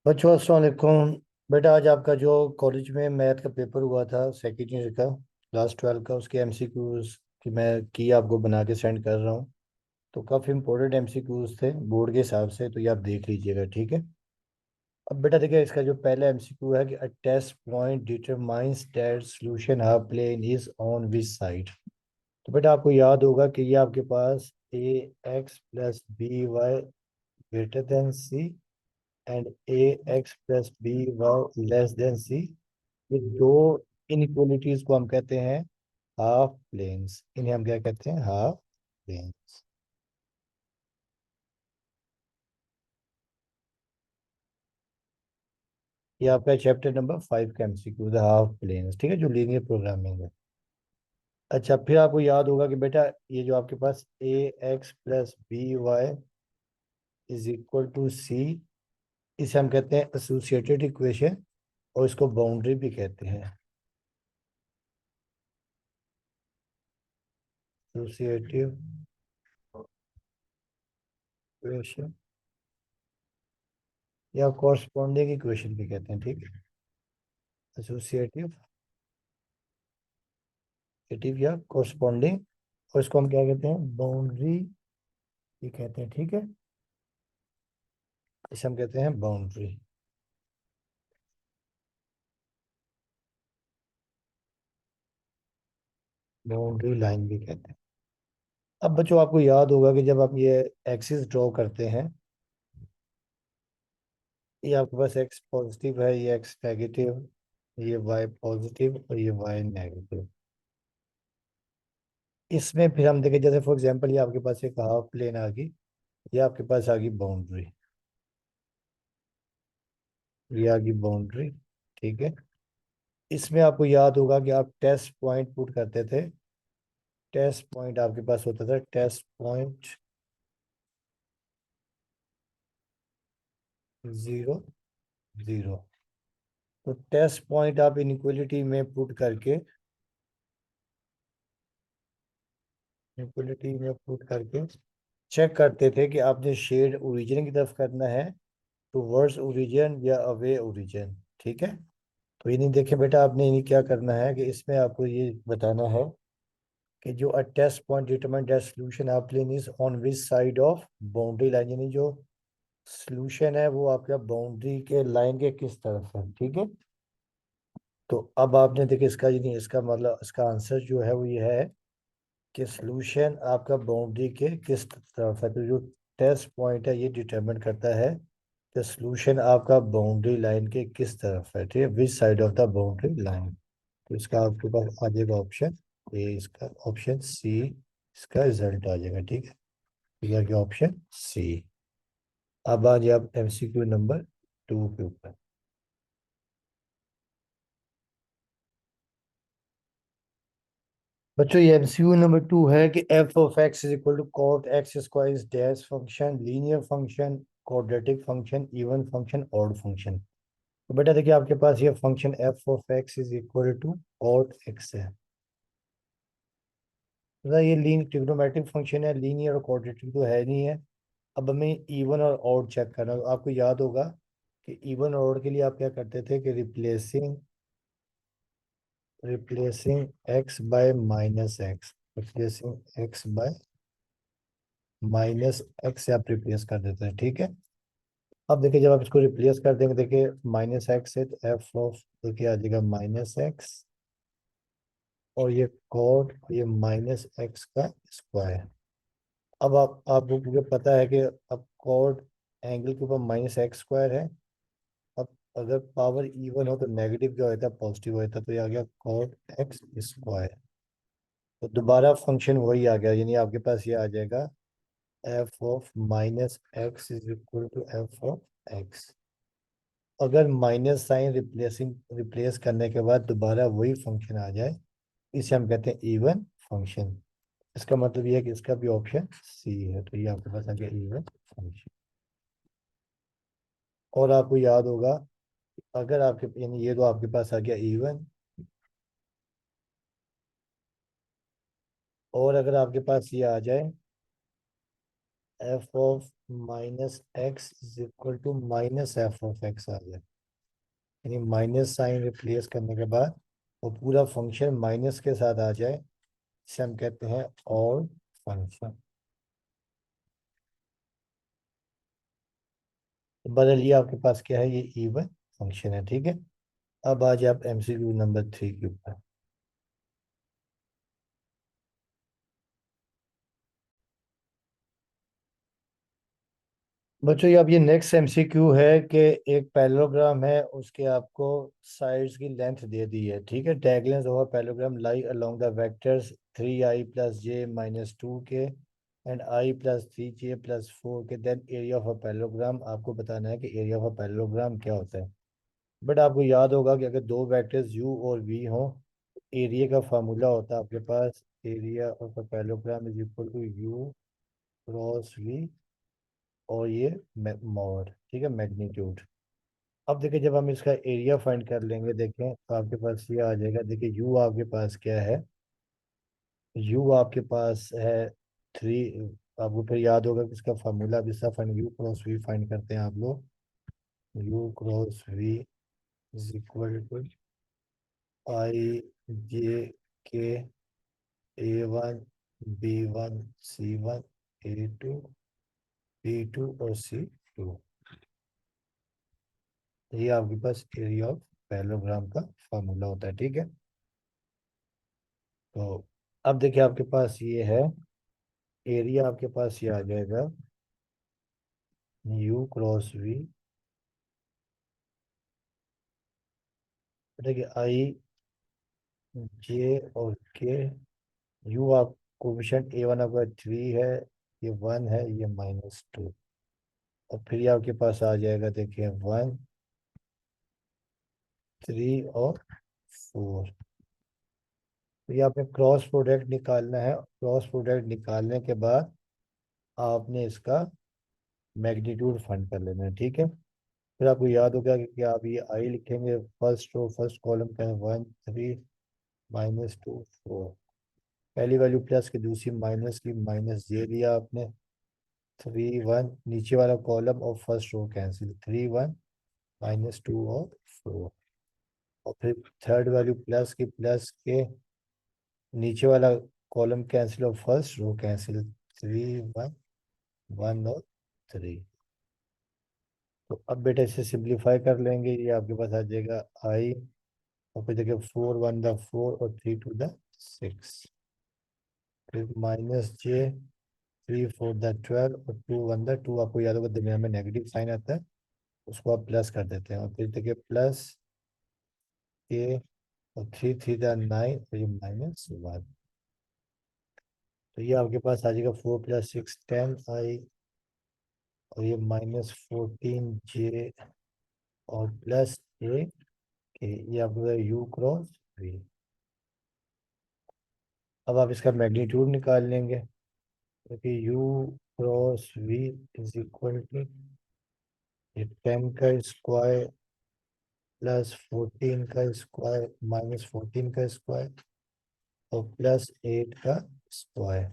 बच्चों अस्सलाम वालेकुम। बेटा आज आपका जो कॉलेज में मैथ का पेपर हुआ था सेकेंड ईयर का क्लास 12 का उसके एमसीक्यूज की मैं की आपको बना के सेंड कर रहा हूँ। तो काफ़ी इंपॉर्टेंट एमसीक्यूज थे बोर्ड के हिसाब से, तो ये आप देख लीजिएगा, ठीक है। अब बेटा देखिए, इसका जो पहला एमसीक्यू है कि a test point determines that solution half plane is on which side. तो बेटा आपको याद होगा कि ये आपके पास a x plus b y greater than c and a x plus b y less than c, ये दो इनइक्वलिटीज को हम कहते हैं हाफ प्लेन्स। इन्हें हम क्या कहते हैं? Half planes. ये आपका चैप्टर नंबर 5 का एमसीक्यू द हाफ प्लेन्स, ठीक है, जो लीनियर प्रोग्रामिंग है। अच्छा, फिर आपको याद होगा कि बेटा ये जो आपके पास a x plus b y is equal to c, इसे हम कहते हैं एसोसिएटेड इक्वेशन, और इसको बाउंड्री भी कहते हैं। एसोसिएटिव इक्वेशन या कॉरस्पॉन्डिंग इक्वेशन भी कहते हैं, ठीक है। एसोसिएटिव एडिटिव या कोरस्पॉन्डिंग, और इसको हम क्या कहते हैं? बाउंड्री ये कहते हैं, ठीक है। इसे हम कहते हैं बाउंड्री। बाउंड्री लाइन भी कहते हैं। अब बच्चों आपको याद होगा कि जब आप ये एक्सिस ड्रॉ करते हैं, ये आपके पास एक्स पॉजिटिव है, ये एक्स नेगेटिव, ये वाई पॉजिटिव और ये वाई नेगेटिव। इसमें फिर हम देखें, जैसे फॉर एग्जांपल ये आपके पास एक हाफ प्लेन आ गई, ये आपके पास आ गई बाउंड्री, ये आ गई बाउंड्री, ठीक है। इसमें आपको याद होगा कि आप टेस्ट पॉइंट पुट करते थे। टेस्ट पॉइंट आपके पास होता था टेस्ट पॉइंट 0 0। तो टेस्ट पॉइंट आप इनइक्वलिटी में पुट करके, इनइक्वलिटी में पुट करके चेक करते थे कि आपने शेड ओरिजिन की तरफ करना है, टुवर्ड्स ओरिजिन या अवे ओरिजिन, ठीक है। तो ये नहीं देखे बेटा, आपने इन्हें क्या करना है कि इसमें आपको ये बताना है कि जो a test point determine that solution of plane is on which side of boundary line, यानी जो सॉल्यूशन है वो आपका बाउंड्री के लाइन के किस तरफ है, ठीक है। तो अब आपने देखिए इसका, यानी इसका मतलब इसका आंसर जो है वो ये है कि सॉल्यूशन आपका बाउंड्री के किस तरफ है। तो जो टेस्ट पॉइंट है ये डिटरमिन करता है कि सॉल्यूशन आपका बाउंड्री लाइन के किस तरफ है, ठीक है, विच side of the boundary line. तो इसका आपके पास आ जाएगा ऑप्शन ए, इसका ऑप्शन सी, इसका रिजल्ट आ जाएगा, ठीक है। तो यह क्या ऑप्शन सी। अब आ जाए आप एमसीक्यू नंबर 2 के ऊपर। बच्चों ये एमसीक्यू नंबर 2 है कि f of x is equal to cot x square is dash function, linear function, quadratic function, even function, odd function. तो बेटा देखिए आपके पास ये function f of x is equal to cot x है। तो ये लीन ट्रिग्नोमेट्रिक फंक्शन है, लीनियर और क्वाड्रेटिक तो है नहीं है। अब हमें इवन और ऑड चेक करना है। आपको याद होगा कि इवन और ऑड के लिए आप क्या करते थे कि replacing replacing x bye minus x, replacing x bye minus x से आप रिप्लेस कर देते हैं, ठीक है। अब देखिए जब आप इसको रिप्लेस कर देंगे, देखिए माइनस एक्स है तो एफ ऑफ देखिए आ जाएगा माइनस एक्स, और ये कॉड ये माइनस एक्स का स्क्वायर। अब आप आपको मुझे पता है कि अब कॉड एंगल के ऊपर माइनस एक्स स्क्वायर है। अब अगर पावर इवन हो तो नेगेटिव क्या होता है? पॉजिटिव होता है। तो ये आ गया कॉड एक्स स्क्वायर। तो दोबारा फंक्शन वही आ गया, यानी आपके पास ये आ जाएगा f of minus x is equal to f of x. अगर माइनस साइन रिप्लेस करने के बाद दोबारा वही फंक्शन आ जाए, इसे हम कहते हैं इवन फंक्शन। इसका मतलब ये है कि इसका भी ऑप्शन सी है। तो ये आपके पास आ गया इवन फंक्शन। और आपको याद होगा, अगर आपके यानी ये तो आपके पास आ गया इवन, और अगर आपके पास ये आ जाए f of minus x is equal to minus f of x आ जाए, यानी माइनस साइन रिप्लेस करने के बाद वो पूरा फंक्शन माइनस के साथ आ जाए, इसे हम कहते हैं ऑड फंक्शन। बदलिए आपके पास क्या है, ये इवन फंक्शन है, ठीक है। अब आ जाए आप एमसीक्यू नंबर 3 के ऊपर। बच्चों ये अब ये नेक्स्ट एमसीक्यू है कि एक पैरेललोग्राम है, उसके आपको साइड्स की लेंथ दे दी है, ठीक है। Diagonals of a parallelogram lie along the vectors 3i+j-2 के एंड i+3j+4 के, then area of a parallelogram. आपको बताना है कि एरिया ऑफ अ पैरेललोग्राम क्या होता है। बट आपको याद होगा कि अगर दो वेक्टर्स u और v हों, एरिया का फार्मूला होता है आपके पास, area of a parallelogram is equal to u cross v, और ये मॉड, ठीक है, मैग्नीट्यूड। अब देखिए जब हम इसका एरिया फाइंड कर लेंगे, देखें तो आपके पास ये आ जाएगा। देखिए यू आपके पास क्या है, यू आपके पास है 3। आपको फिर याद होगा कि इसका फार्मूला भी सब find, u cross v find करते हैं आप लोग। U cross v is equal to i j k A1 B1 C1 A2 B2 और C2। ये आपके पास एरिया ऑफ पैरेललोग्राम का फार्मूला होता है, ठीक है। तो अब देखिए आपके पास ये है एरिया, आपके पास ये आ जाएगा यू क्रॉस वी। देखिए आई जे और के, यू आप कोफिशिएंट A1 आपका 3 है, ये 1 है, ये -2। और फिर ये आपके पास आ जाएगा, देखिए 1 3 और 4। तो ये आपने क्रॉस प्रोडक्ट निकालना है, क्रॉस प्रोडक्ट निकालने के बाद आपने इसका मैग्नीट्यूड फाइंड कर लेना है, ठीक है। फिर आपको याद होगा कि आप ये आई लिखेंगे, फर्स्ट रो फर्स्ट कॉलम का है 1 3 -2 4। पहली वैल्यू प्लस की, दूसरी माइनस की, माइनस ये लिया आपने 3 1, नीचे वाला कॉलम और फर्स्ट रो कैंसिल, 3 1 -2 और 4। और फिर थर्ड वैल्यू प्लस की, प्लस के नीचे वाला कॉलम कैंसिल और फर्स्ट रो कैंसिल, 3 1 1 और 3। तो अब बेटा इसे सिंप्लीफाई कर लेंगे, ये आपके पास आ जाएगा आई, और फिर देखिए 4 1 द 4 और 3 2 द 6, फिर -j 3 4 द 12 और 2 1 द 2। आपको याद होगा दरमियान में नेगेटिव साइन आता है, उसको आप प्लस कर देते हैं, और फिर देखिए प्लस के, और 3 3 द 9 और ये -1। तो ये आपके पास आ जाएगा 4 + 6 10 आई, और ये -14 j और प्लस ए के, ये आपका यू क्रॉस वी। अब आप इसका मैग्नीट्यूड निकाल लेंगे, क्योंकि u cross v is equal to ये 10 का स्क्वायर प्लस 14 का स्क्वायर -14 का स्क्वायर और प्लस 8 का स्क्वायर,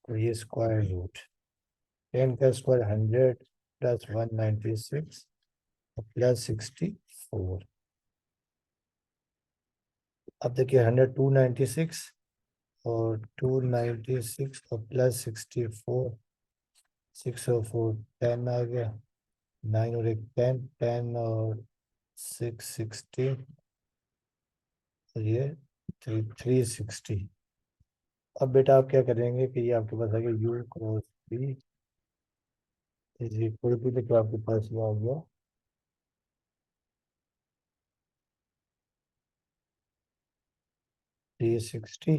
तो ये स्क्वायर रूट। 10 का स्क्वायर 100 प्लस 196 और प्लस 64। अब देखिए 100 296 और 296 और प्लस 64, 6 और 4 10 आ गया, 9 और एक 10 10 और 6 16, और ये 360। अब बेटा आप क्या करेंगे कि ये आपके पास आ गया u cross b is equal to, देखो आपके पास ये आ गया 360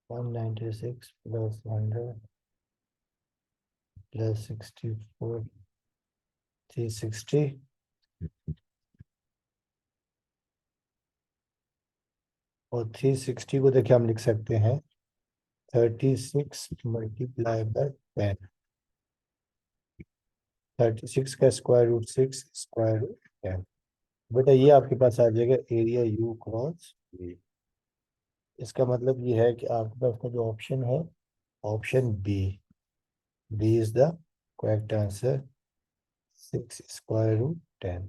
196 प्लस 100 प्लस 64 360। और 360 को देखिए हम लिख सकते हैं 36 × 10। 36 का स्क्वायर रूट 6 स्क्वायर रूट 10। बेटा ये आपके पास आ जाएगा एरिया यू क्रॉस बी। इसका मतलब ये है कि आपके पास का जो ऑप्शन है, option B, B is the correct answer, 6 square root 10।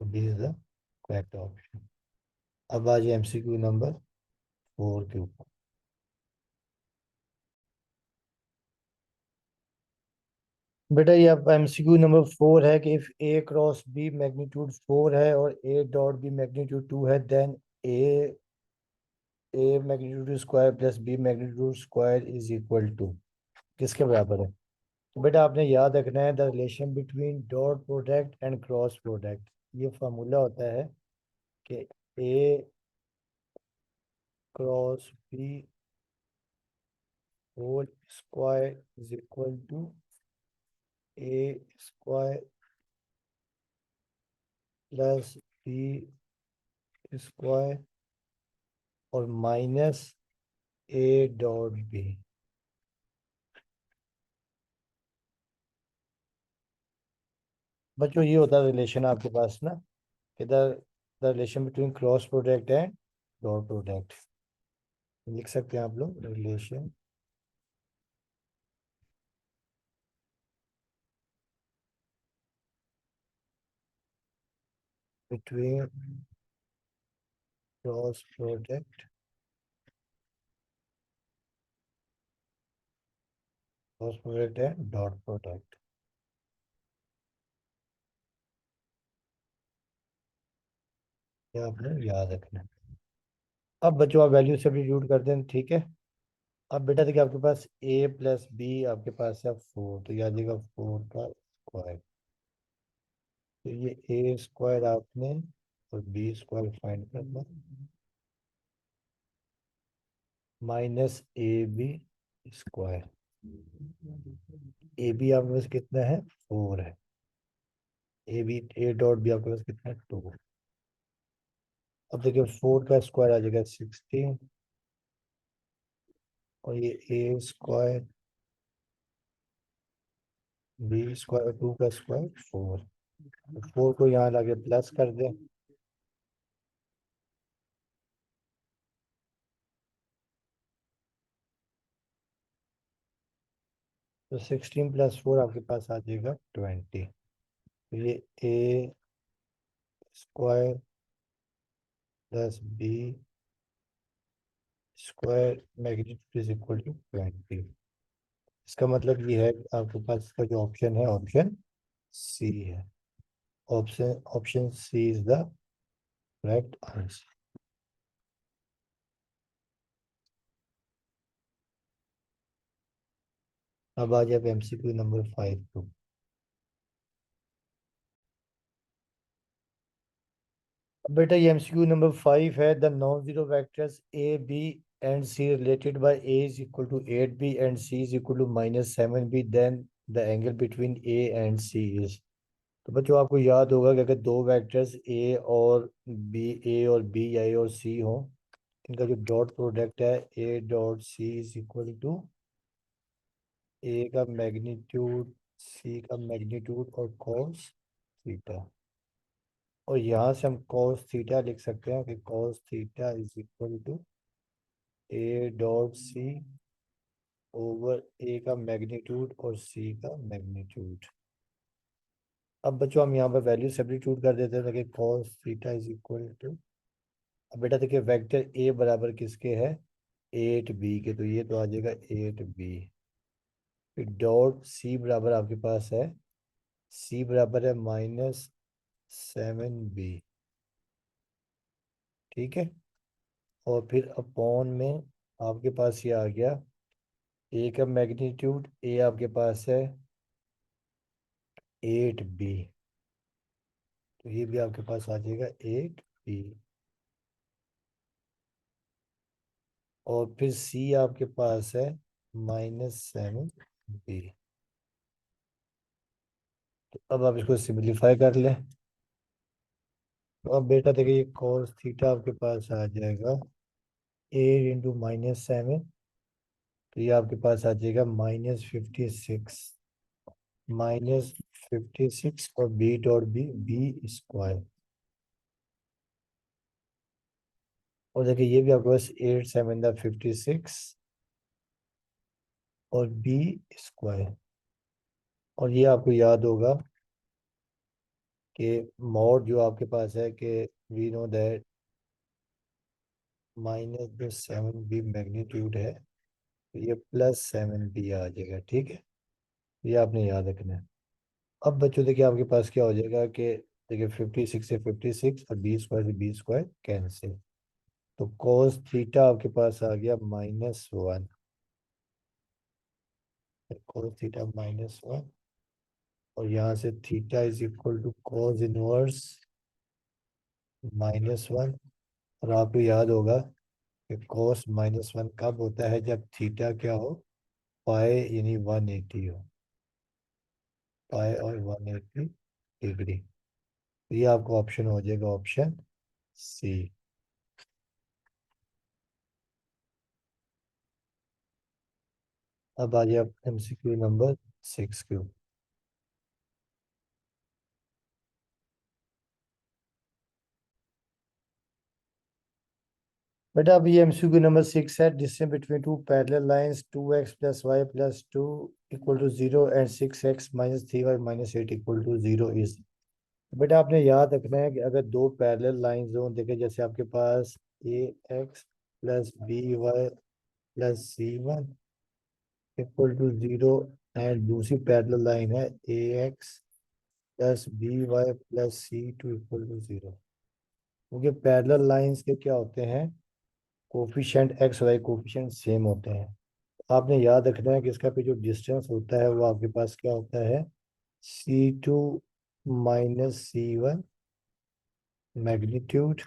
B is the correct option. अब आ जाए एमसीक्यू नंबर 4 के ऊपर। बेटा ये अब एमसीक्यू नंबर 4 है कि if a cross b magnitude 4 है और ए डॉट बी मैग्नीट्यूड 2 है, then a a magnitude square plus b magnitude square is equal to किसके बराबर है? तो बेटा आपने याद रखना है the relation between dot product and cross product. ये फार्मूला होता है कि a cross b whole square is equal to a square plus b square और माइनस ए डॉट बी। बच्चों ये होता है रिलेशन आपके पास ना, इधर the relation between cross product and dot product. लिख सकते हैं आप लोग relation between cross product, cross product and dot product. ये आपने याद रखना है। अब बच्चों आप वैल्यू सब्स्टिट्यूट कर दें, ठीक है। अब बेटा देखिए आपके पास a प्लस बी आपके पास है 4, तो याद देगा 4 का स्क्वायर। तो ये a स्क्वायर आपने और b स्क्वायर फाइंड करना, minus a b square. A b आपके पास कितना है? 4 है। A b a dot b आपके पास कितना है? 2। अब देखिए 4 का स्क्वायर आ जाएगा 16, और ये ए स्क्वायर बी स्क्वायर 2 का स्क्वायर 4। 4 को यहाँ लाके प्लस कर दें, तो 16 प्लस 4 आपके पास आ जाएगा 20। तो ये a square plus b square magnitude is equal to 20। इसका मतलब ये है कि आपके पास इसका जो ऑप्शन है, ऑप्शन सी है। Option option C is the correct answer. अब आ जाए एमसीक्यू नंबर 5 को। बेटा ये एमसीक्यू नंबर 5 है, the non zero vectors a b and c related by a is equal to 8b and c is equal to -7b, then the angle between a and c is. तो बच्चों आपको याद होगा कि अगर दो vectors A और B I और सी हो, इनका जो डॉट प्रोडक्ट है a dot c is equal to a का मैग्नीट्यूड सी का मैग्नीट्यूड और कॉस थीटा। और यहाँ से हम कॉस थीटा लिख सकते हैं कि cos theta is equal to a dot c over a का मैग्नीट्यूड और सी का मैग्नीट्यूड। अब बच्चों हम यहाँ पर वैल्यू सब्स्टिट्यूट कर देते हैं कि cos theta is equal to, अब बेटा देखिए वेक्टर ए बराबर किसके है? 8b के, तो ये तो आ जाएगा 8b। फिर डॉट सी बराबर आपके पास है, सी बराबर है -7b, ठीक है। और फिर अपॉन में आपके पास ये आ गया ए का मैग्नीट्यूड, ए आपके पास है 8b, तो ये भी आपके पास आ जाएगा 8b। और फिर सी आपके पास है -7b। तो अब आप इसको सिंपलीफाई कर लें। तो अब बेटा देखिए cos थीटा आपके पास आ जाएगा 8 इंटू -7, तो ये आपके पास आ जाएगा -56, -56 और b dot b b square. और देखिए ये भी आपके पास 8 7 56 और बी स्क्वायर। और ये आपको याद होगा कि मॉड जो आपके पास है कि वी नो दैट माइनस जो 7 बी मैग्नीट्यूड है, तो ये +7 बी आ जाएगा। ठीक है, ये आपने याद रखना है। अब बच्चों देखिए आपके पास क्या हो जाएगा कि देखिए 56 से 56 और बी स्क्वायर से बी स्क्वायर कैंसिल। तो cos थीटा आपके पास आ गया -1, cos थीटा -1। और यहाँ से theta is equal to cos inverse -1। और आपको याद होगा कि cos -1 कब होता है, जब थीटा क्या हो, पाए यानी 180 हो, पाए और 180 डिग्री। तो ये आपको ऑप्शन हो जाएगा ऑप्शन सी। अब आ जाए MCQ नंबर 6Q। बेटा अब ये MCQ नंबर 6 है। Distance between two parallel lines 2x + y + 2 = 0 and 6x - 3y - 8 = 0 is. बेटा आपने याद रखना है कि अगर दो पैरेलल लाइंस हो, देखिए जैसे आपके पास ax + by + c1 = 0 एंड दूसरी पैरेलल लाइन है ax + by + c2 = 0। क्योंकि पैरेलल लाइंस के क्या होते हैं, coefficient x y coefficient same होते हैं। आपने याद रखना है कि इसका पे जो डिस्टेंस होता है वो आपके पास क्या होता है, C2 - C1 magnitude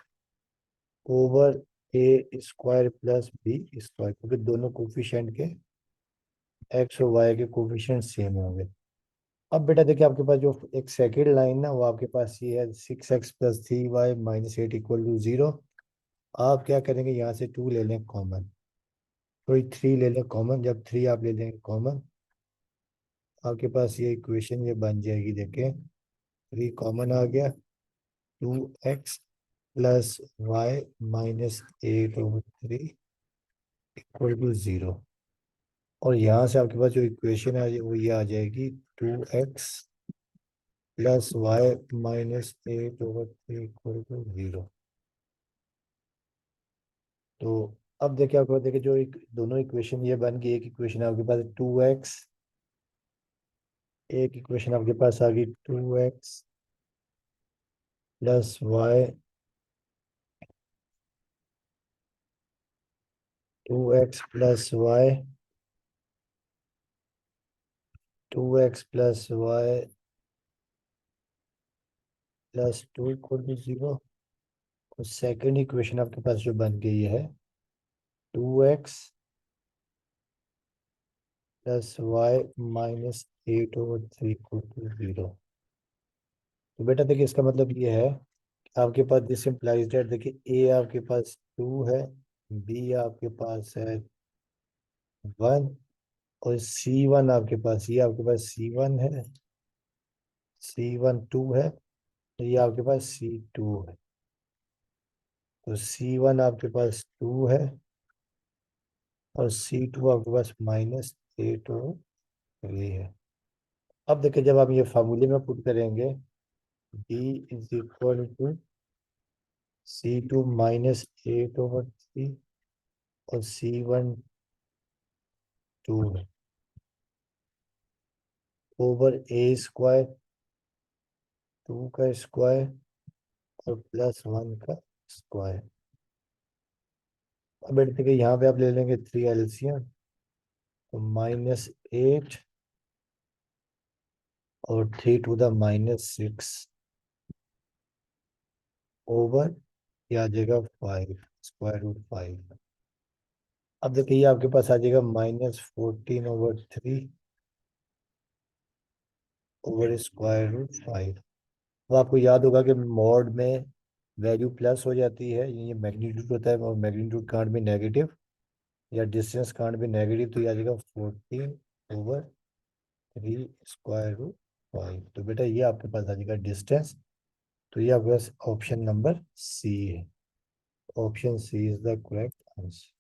over a² + b², क्योंकि दोनों कोफिशिएंट के एक्स और वाई के कोफिशिएंट सेम होंगे। अब बेटा देखिए आपके पास जो एक सेकेंड लाइन ना, वो आपके पास ये है 6x + 3y - 8 = 0। आप क्या करेंगे, यहाँ से 2 ले लें कॉमन, कोई 3 ले लें कॉमन। जब 3 आप ले लेंगे कॉमन, आपके पास ये इक्वेशन ये बन जाएगी। देखें 3 कॉमन आ गया, 2x + y - 8/3 = 0। और यहाँ से आपके पास जो इक्वेशन है वो ये आ जाएगी, 2x + y - 8/3 = 0। तो अब देखिए आपके पास, देखिए जो एक दोनों इक्वेशन ये बन गई। एक इक्वेशन आपके पास 2x, एक इक्वेशन आपके पास आ गई 2x + y, 2x + y, 2x + y + 2 = 0। और सेकेंड इक्वेशन आपके पास जो बन गई है 2x + y - 8/3 = 0। तो बेटा देखिए इसका मतलब ये है कि आपके पास दिस इम्प्लाइज दैट, देखिए ए आपके पास 2 है, बी आपके पास है 1 और C1 आपके पास, ये आपके पास C1 है, C1 2 है, तो ये आपके पास C2 है। तो C1 आपके पास 2 है और C2 आपके पास -8/3 है। अब देखिए जब आप ये फार्मूले में पुट करेंगे, B = C2 - 8/3 और C1 2 है ओवर a², 2 का स्क्वायर और +1 का स्क्वायर। अब बेटा देखिए यहाँ पे आप ले लेंगे 3 एलसीएम, तो -8 और 3 ⁻⁶ ओवर, ये आ जाएगा 5, √5। अब देखिए ये आपके पास आ जाएगा -14/3 ओवर √5। अब आपको याद होगा कि मॉड में वैल्यू प्लस हो जाती है, ये मैग्नीट्यूड होता है और मैग्नीट्यूड कांट में नेगेटिव। या डिस्टेंस कांट भी नेगेटिव, तो ये आ जाएगा 14/3 स्क्वायर रूट 5। तो बेटा ये आपके पास आ जाएगा डिस्टेंस। तो ये आपके पास ऑप्शन नंबर सी है। Option C is the correct answer.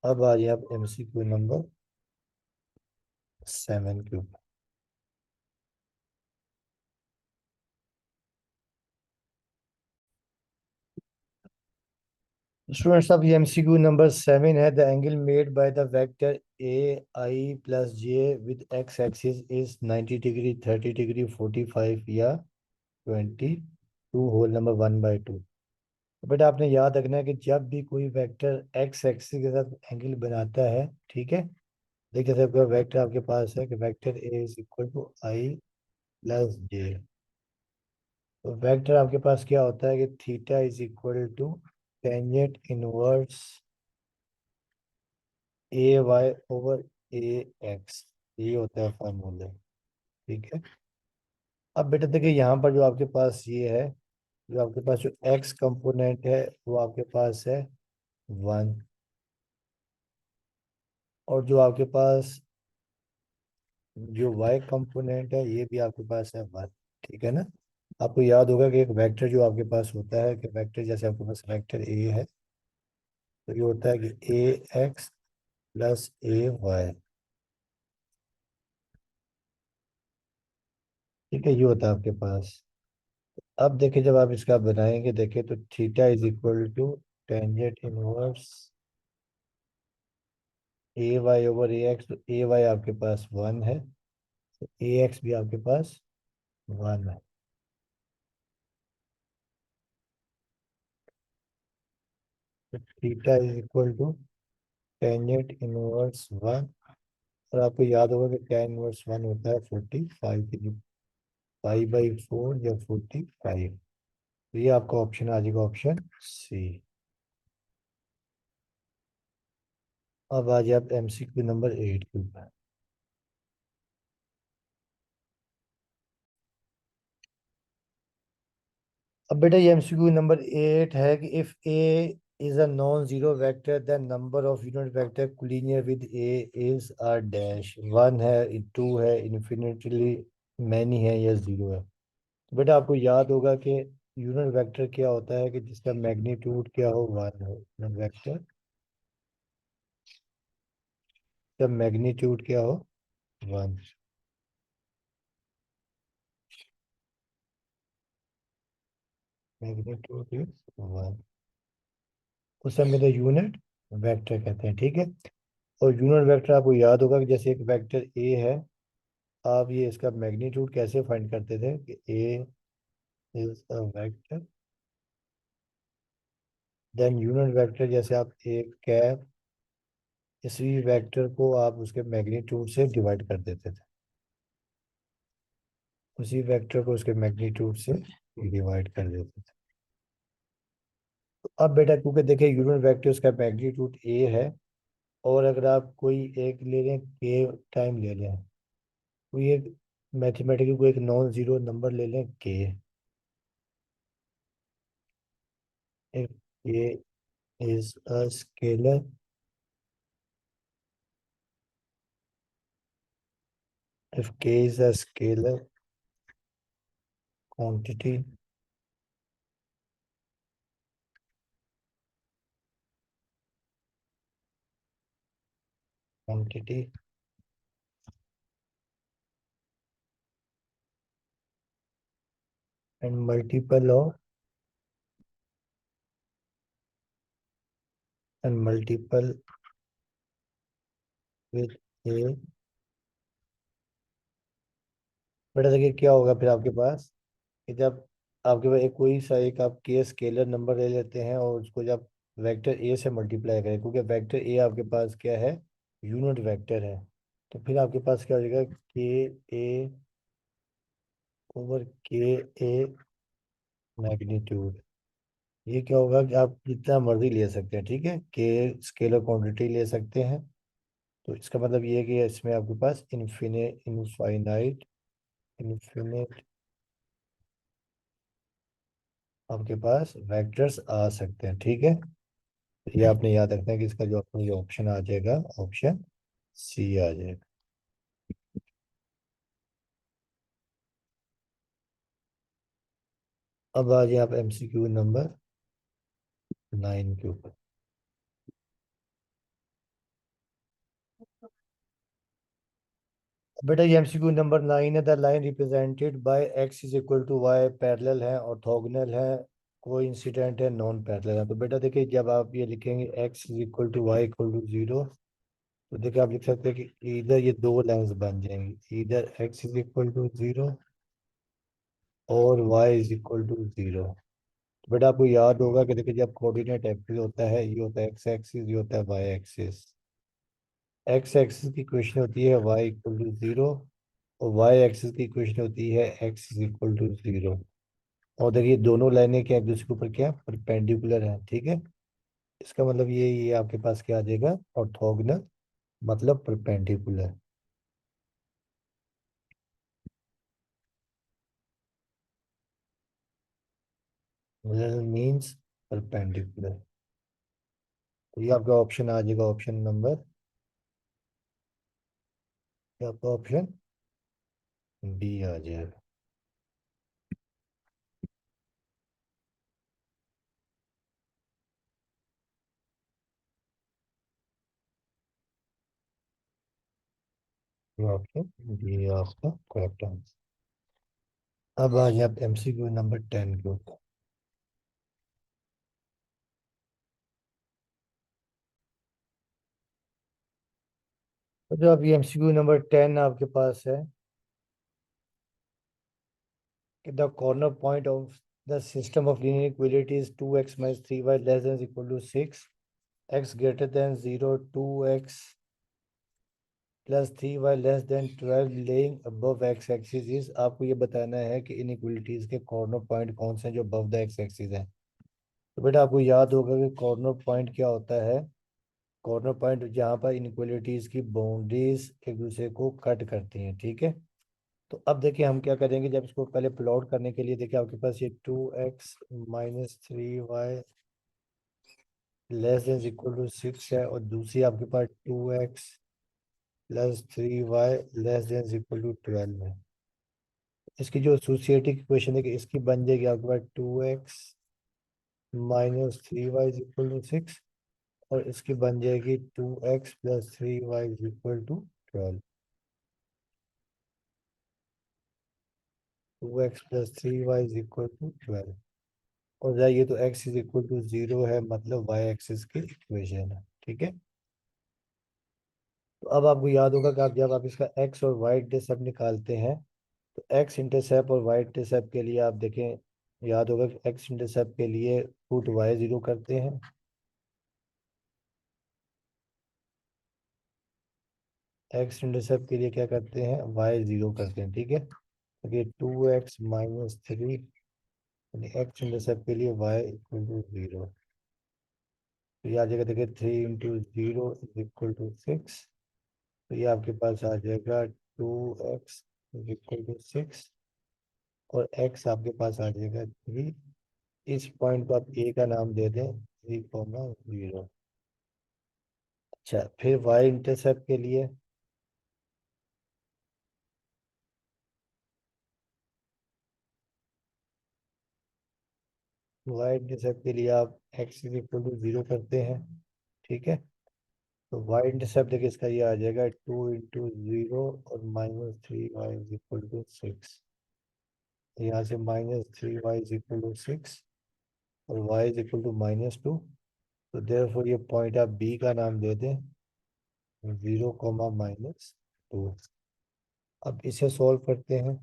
अब आ जाइए आप एमसीक्यू नंबर 7 के ऊपर। स्टूडेंट्स, अब ये एमसीक्यू नंबर 7 है। The angle made by the vector A I plus J with x axis is 90 degree, 30 degree, 45 या 22, होल नंबर 1/2। बेटा आपने याद रखना है कि जब भी कोई वेक्टर एक्स एक्सिस के साथ एंगल बनाता है, ठीक है, देखिए जैसे आपका वेक्टर आपके पास है कि vector a is equal to i plus j. तो वेक्टर आपके पास क्या होता है कि theta is equal to tangent inverse a y over a x. ये होता है फॉर्मूला। ठीक है। अब बेटा देखिए यहाँ पर जो आपके पास ये है, जो आपके पास जो एक्स कंपोनेंट है वो आपके पास है 1, और जो आपके पास जो वाई कंपोनेंट है ये भी आपके पास है 1। ठीक है ना। आपको याद होगा कि एक वेक्टर जो आपके पास होता है कि वेक्टर, जैसे आपके पास वेक्टर ए है, तो ये होता है कि ए एक्स प्लस ए वाई। ठीक है, ये होता है आपके पास। अब देखिए जब आप इसका बनाएंगे, देखें तो theta is equal to tangent inverse a y over a x. तो ए वाई आपके पास 1 है, तो ए एक्स भी आपके पास 1 है। तो theta is equal to tangent inverse 1। और आपको याद होगा कि टेन इनवर्स 1 होता है 45 की 5/4 या 45। तो ये आपका ऑप्शन आ जाएगा ऑप्शन सी। अब आ जाए आप एमसीक्यू नंबर 8 के ऊपर। अब बेटा ये एमसीक्यू नंबर 8 है कि if a is a non zero vector then number of unit vector collinear with a is a dash. 1 है, 2 है, इन्फिनिटली मैनी है, या 0 है। तो बेटा आपको याद होगा कि यूनिट वेक्टर क्या होता है कि जिसका मैग्नीट्यूड क्या हो, 1 हो। यूनिट वेक्टर का मैग्नीट्यूड क्या हो, 1। Magnitude is 1। उस समय तो यूनिट वेक्टर कहते हैं। ठीक है। और यूनिट वेक्टर आपको याद होगा कि जैसे एक वेक्टर ए है, आप ये इसका मैग्नीट्यूड कैसे फाइंड करते थे कि a is a vector, then unit vector जैसे आप एक कैप, इसी वेक्टर को आप उसके मैग्नीट्यूड से डिवाइड कर देते थे। उसी वेक्टर को उसके मैग्नीट्यूड से डिवाइड कर देते थे। तो अब बेटा क्योंकि देखिए यूनिट वेक्टर उसका मैग्नीट्यूड ए है, और अगर आप कोई एक ले लें के टाइम ले लें, कोई एक मैथमेटिकल कोई एक नॉन जीरो नंबर ले लें के, if k is a scalar, if k is a scalar quantity, quantity and multiple of and multiple with a, बेटा देखिए क्या होगा फिर आपके पास कि जब आपके पास एक कोई सा एक आप के स्केलर नंबर ले लेते हैं और उसको जब वेक्टर ए से मल्टीप्लाई करें, क्योंकि वेक्टर ए आपके पास क्या है, यूनिट वेक्टर है, तो फिर आपके पास क्या हो जाएगा, के ए ओवर के ए मैग्नीट्यूड। ये क्या होगा कि आप जितना मर्जी ले सकते हैं, ठीक है, के स्केलर क्वांटिटी ले सकते हैं। तो इसका मतलब ये है कि इसमें आपके पास इनफाइनाइट इन्फिनिट आपके पास वेक्टर्स आ सकते हैं, ठीक है। ये आपने याद रखना है कि इसका जो अपना ये ऑप्शन आ जाएगा, ऑप्शन सी आ जाएगा। अब आ जाए आप एमसीक्यू नंबर 9 के ऊपर। बेटा ये एमसीक्यू नंबर 9 है। The line represented by x is equal to y parallel है, ऑर्थोगोनल है, कोइंसिडेंट है, नॉन पैरेलल है। तो बेटा देखिए, जब आप ये लिखेंगे x is equal to y equal to zero, तो देखिए आप लिख सकते हैं कि इधर ये दो लाइंस बन जाएंगी, इधर x is equal to zero और y is equal to zero. तो बेटा आपको याद होगा कि देखिए, जब कोऑर्डिनेट एक्सिस होता है, ये होता है एक्स एक्सिस, ये होता है वाई एक्सिस। एक्स एक्सिस की इक्वेशन होती है वाई इक्वल टू जीरो, और वाई एक्सिस की इक्वेशन होती है x is equal to zero. और देखिए दोनों लाइनें क्या एक दूसरे के ऊपर क्या परपेंडिकुलर हैं, ठीक है। इसका मतलब ये आपके पास क्या आ जाएगा, ऑर्थोगोनल, मतलब परपेंडिकुलर। Means perpendicular. तो ये आपका ऑप्शन आ जाएगा, ऑप्शन नंबर, ये आपका ऑप्शन बी आ जाएगा। ये ऑप्शन बी आपका करेक्ट आंसर। अब आ जाए आप एमसीक्यू नंबर 10 के ऊपर। तो जो अब ये एमसीक्यू नंबर 10 आपके पास है कि the corner point of the system of linear equality is 2x minus 3y less than equal to 6, x greater than 0, 2x plus 3y less than 12 lying above x axis is. आपको ये बताना है कि इन इक्विलिटीज के कॉर्नर पॉइंट कौन से हैं जो अबव द एक्स एक्सिस है। तो बेटा आपको याद होगा कि कॉर्नर पॉइंट क्या होता है। कॉर्नर पॉइंट जहाँ पर इनइक्वलिटीज की बाउंड्रीज एक दूसरे को कट करती हैं, ठीक है। तो अब देखिए हम क्या करेंगे, जब इसको पहले प्लॉट करने के लिए देखिए आपके पास ये 2x minus 3y less than equal to 6 है, और दूसरी आपके पास 2x plus 3y less than equal to 12 है। इसकी जो एसोसिएटिव इक्वेशन है कि इसकी बन जाएगी आपके पास 2x minus 3y equal to 6, और इसकी बन जाएगी 2x plus 3y equal to 12। 2x plus 3y equal to 12। और जरा ये तो x is equal to zero है, मतलब y एक्सिस की इक्वेशन है, ठीक है। तो अब आपको याद होगा कि आप जब आप इसका x और y इंटरसेप्ट निकालते हैं, तो x इंटरसेप्ट और y इंटरसेप्ट के लिए आप देखें, याद होगा कि x इंटरसेप्ट के लिए पुट y जीरो करते हैं, x इंटरसेप्ट के लिए क्या करते हैं, y जीरो करते हैं, ठीक है। तो ये 2x-3, यानी x इंटरसेप्ट के लिए y इक्वल टू जीरो। तो ये आ जाएगा, देखिए 3 इंटू 0 इज इक्वल टू 6। तो ये आपके पास आ जाएगा 2x इज इक्वल टू 6, और x आपके पास आ जाएगा 3। इस पॉइंट को आप a का नाम दे दें, 3,0। अच्छा, फिर y इंटरसेप्ट के लिए, y इंटरसेप्ट के लिए आप x इज इक्वल टू 0 करते हैं, ठीक है। तो y इंटरसेप्ट देखिए इसका ये आ जाएगा 2 इंटू 0 और -3y इज इक्वल टू 6। यहाँ से -3y इज इक्वल टू 6, और y इज इक्वल टू -2। तो देयरफॉर ये पॉइंट आप b का नाम दे दें, 0, -2। अब इसे सॉल्व करते हैं।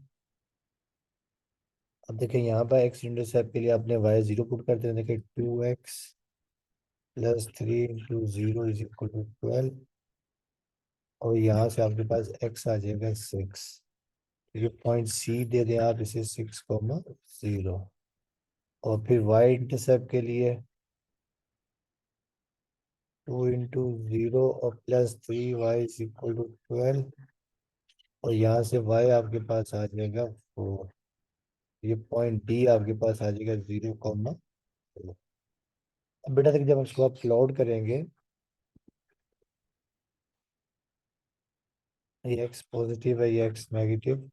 अब देखिए यहाँ पर एक्स इंटरसेप्ट के लिए आपने y जीरो पुट करते हैं, देखिए 2x plus 3 into 0 is equal to 12, और यहाँ से आपके पास x आ जाएगा 6। ये पॉइंट सी दे दें आप इसे, 6,0। और फिर y इंटरसेप्ट के लिए 2 इंटू 0 और plus 3y is equal to 12, और यहाँ से y आपके पास आ जाएगा 4। ये पॉइंट डी आपके पास आ जाएगा 0, अब बेटा देखिए जब इसको आप प्लॉट करेंगे, ये एक्स पॉजिटिव है, ये एक्स नेगेटिव,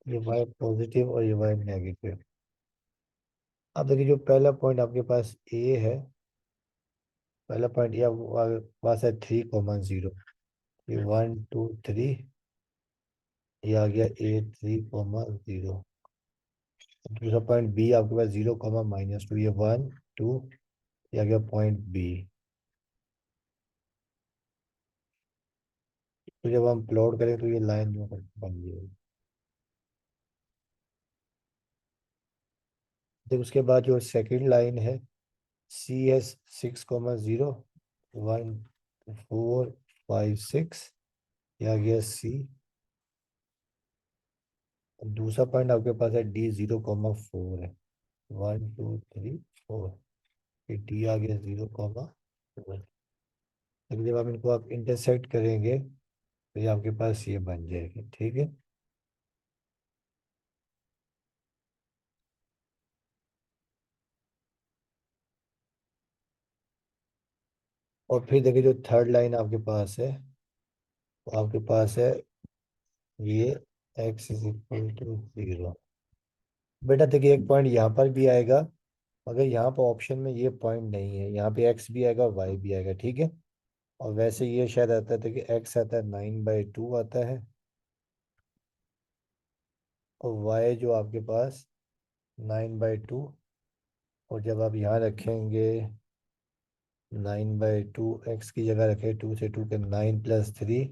ये वाई पॉजिटिव और ये वाई नेगेटिव। अब देखिए जो पहला पॉइंट आपके पास ए है, पहला पॉइंट ये आपके पास है 3, 0, ये 1, 2, 3, ये आ गया ए 3, 0। दूसरा पॉइंट बी आपके पास 0, -2, ये 1, 2, ये आ गया पॉइंट बी। तो जब हम प्लॉट करें तो ये लाइन जो बन जाएगी। देखिए उसके बाद जो सेकंड लाइन है, सी एस 6, 0, 1, 4, 5, 6, ये आ गया सी। दूसरा पॉइंट आपके पास है डी 0, 4 है, 1, 2, 3, 4, ये डी आ गया 0, 4। लेकिन जब आप इनको आप इंटरसेक्ट करेंगे तो ये आपके पास ये बन जाएगी, ठीक है। और फिर देखिए जो थर्ड लाइन आपके पास है, तो आपके पास है ये x = 0। बेटा देखिए एक पॉइंट यहाँ पर भी आएगा, मगर यहाँ पर ऑप्शन में ये पॉइंट नहीं है, यहाँ पे x भी आएगा और y भी आएगा, ठीक है। और वैसे ये शायद आता है कि x आता है 9/2 आता है, और y जो आपके पास 9/2, और जब आप यहाँ रखेंगे 9/2, x की जगह रखें 2 से 2 के 9 + 3,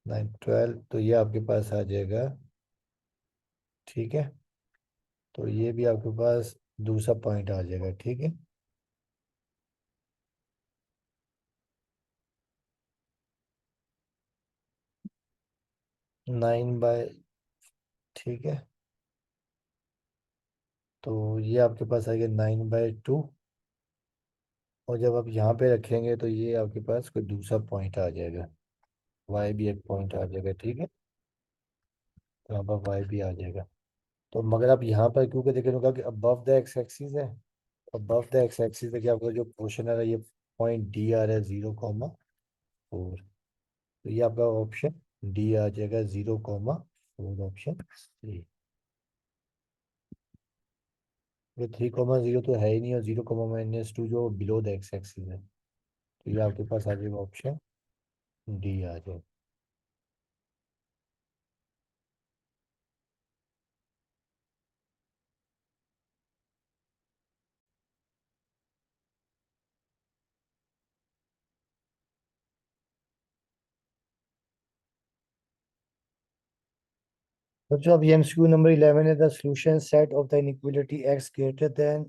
9, 12, तो ये आपके पास आ जाएगा, ठीक है। तो ये भी आपके पास दूसरा पॉइंट आ जाएगा, ठीक है। 9 बाय, ठीक है, तो ये आपके पास आएगा 9/2, और जब आप यहाँ पे रखेंगे तो ये आपके पास कोई दूसरा पॉइंट आ जाएगा, वाई भी एक पॉइंट आ जाएगा, ठीक है। तो यहाँ पर वाई भी आ जाएगा। तो मगर आप यहाँ पर क्योंकि देखिए कहा कि अबव द एक्स एक्सिस है, अबव द एक्स एक्सिस देखिए आपका जो पोर्शन आ रहा है ये पॉइंट डी आ रहा है 0, 4, तो ये आपका ऑप्शन डी आ जाएगा 0, 4, ऑप्शन सी। ये 3, 0 तो है ही नहीं, और 0, -2 जो बिलो द एक्स एक्सिस है, तो ये आपके पास आ जाएगा ऑप्शन डी आ जाएगा। तो जो अब ये एमसीक्यू नंबर 11 है, the solution set of the inequality x greater than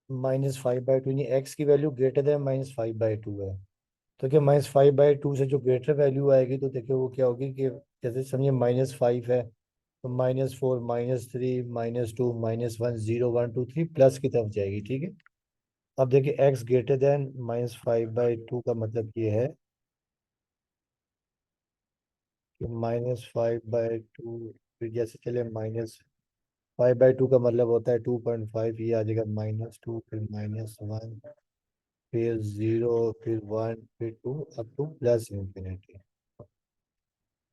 -5/2, यानी एक्स की वैल्यू ग्रेटर देन -5/2 है। तो क्या -5/2 से जो ग्रेटर वैल्यू आएगी तो देखिए वो क्या होगी कि जैसे समझिए -5 है, तो -4, -3, -2, -1, 0, 1, 2, 3 प्लस की तरफ जाएगी, ठीक है। अब देखिए एक्स ग्रेटर देन -5/2 का मतलब ये है कि -5/2, फिर जैसे चले -5/2 का मतलब होता है 2.5, ये आ जाएगा -2, फिर -1, फिर 0, फिर 1, फिर 2, अप टू प्लस इंफिनिटी।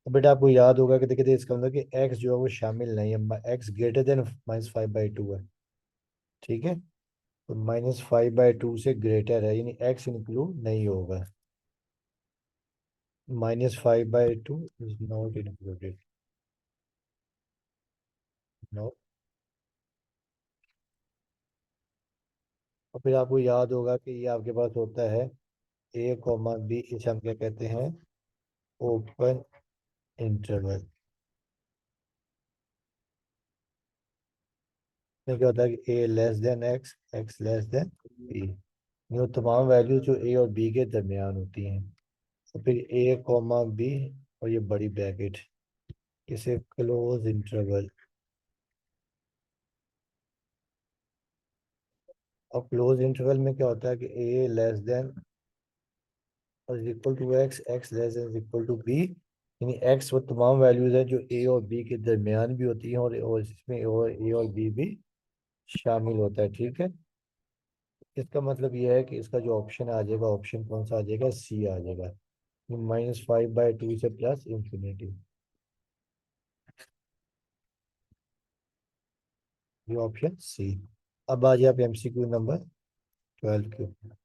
तो बेटा आपको याद होगा कि देखिए इसका मतलब कि एक्स जो है वो शामिल नहीं है, एक्स ग्रेटर देन -5/2 है, ठीक है। तो -5/2 से ग्रेटर है, यानी एक्स इंक्लूड नहीं होगा, -5/2 इज नॉट इंक्लूडेड, नो। और फिर आपको याद होगा कि ये आपके पास होता है a, b, इसे हम क्या कहते हैं, ओपन इंटरवल। में क्या होता है कि a less then x, x less then b, ये तमाम वैल्यू जो a और b के दरमियान होती हैं। तो फिर a, b, और ये बड़ी ब्रैकेट, इसे क्लोज इंटरवल। और क्लोज इंटरवल में क्या होता है कि a लेस देन और equal to x, x less than equal to b, यानी एक्स वो तमाम वैल्यूज हैं जो ए और बी के दरमियान भी होती हैं, और इसमें ए और बी भी शामिल होता है, ठीक है। इसका मतलब यह है कि इसका जो ऑप्शन आ जाएगा, ऑप्शन कौन सा आ जाएगा, सी आ जाएगा, -5/2 से प्लस इंफिनिटी। ये ऑप्शन सी। अब आ जाए आप एमसीक्यू नंबर 12 के ऊपर।